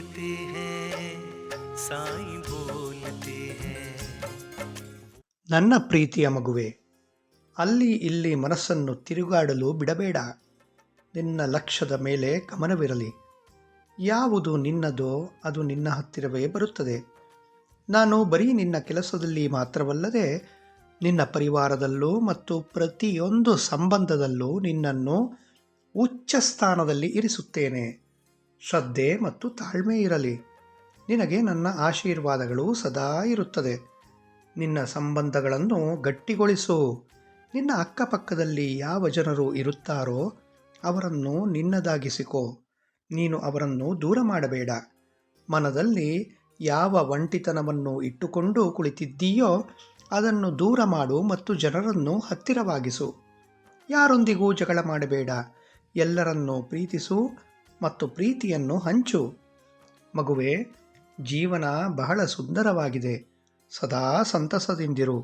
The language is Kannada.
बोलते हैं साईं बोलते हैं। ನನ್ನ ಪ್ರೀತಿಯ ಮಗುವೆ, ಅಲ್ಲಿ ಇಲ್ಲಿ ಮನಸ್ಸನ್ನು ತಿರುಗಾಡಲು ಬಿಡಬೇಡ. ನಿನ್ನ ಲಕ್ಷ್ಯದ ಮೇಲೆ ಗಮನವಿರಲಿ. ಯಾವುದು ನಿನ್ನದೋ ಅದು ನಿನ್ನ ಹತ್ತಿರವೇ ಬರುತ್ತದೆ. ನಾನು ಬರೀ ನಿನ್ನ ಕೆಲಸದಲ್ಲಿ ಮಾತ್ರವಲ್ಲದೆ ನಿನ್ನ ಪರಿವಾರದಲ್ಲೂ ಮತ್ತು ಪ್ರತಿಯೊಂದು ಸಂಬಂಧದಲ್ಲೂ ನಿನ್ನನ್ನು ಉಚ್ಚ ಸ್ಥಾನದಲ್ಲಿ ಇರಿಸುತ್ತೇನೆ. ಶ್ರದ್ಧೆ ಮತ್ತು ತಾಳ್ಮೆ ಇರಲಿ. ನಿನಗೆ ನನ್ನ ಆಶೀರ್ವಾದಗಳು ಸದಾ ಇರುತ್ತದೆ. ನಿನ್ನ ಸಂಬಂಧಗಳನ್ನು ಗಟ್ಟಿಗೊಳಿಸು. ನಿನ್ನ ಅಕ್ಕಪಕ್ಕದಲ್ಲಿ ಯಾವ ಜನರು ಇರುತ್ತಾರೋ ಅವರನ್ನು ನಿನ್ನದಾಗಿಸಿಕೋ. ನೀನು ಅವರನ್ನು ದೂರ ಮಾಡಬೇಡ. ಮನದಲ್ಲಿ ಯಾವ ಒಂಟಿತನವನ್ನು ಇಟ್ಟುಕೊಂಡು ಕುಳಿತಿದ್ದೀಯೋ ಅದನ್ನು ದೂರ ಮಾಡು ಮತ್ತು ಜನರನ್ನು ಹತ್ತಿರವಾಗಿಸು. ಯಾರೊಂದಿಗೂ ಜಗಳ ಮಾಡಬೇಡ. ಎಲ್ಲರನ್ನೂ ಪ್ರೀತಿಸು ಮತ್ತು ಪ್ರೀತಿಯನ್ನು ಹಂಚು. ಮಗುವೆ, ಜೀವನ ಬಹಳ ಸುಂದರವಾಗಿದೆ. ಸದಾ ಸಂತಸದಿಂದಿರು.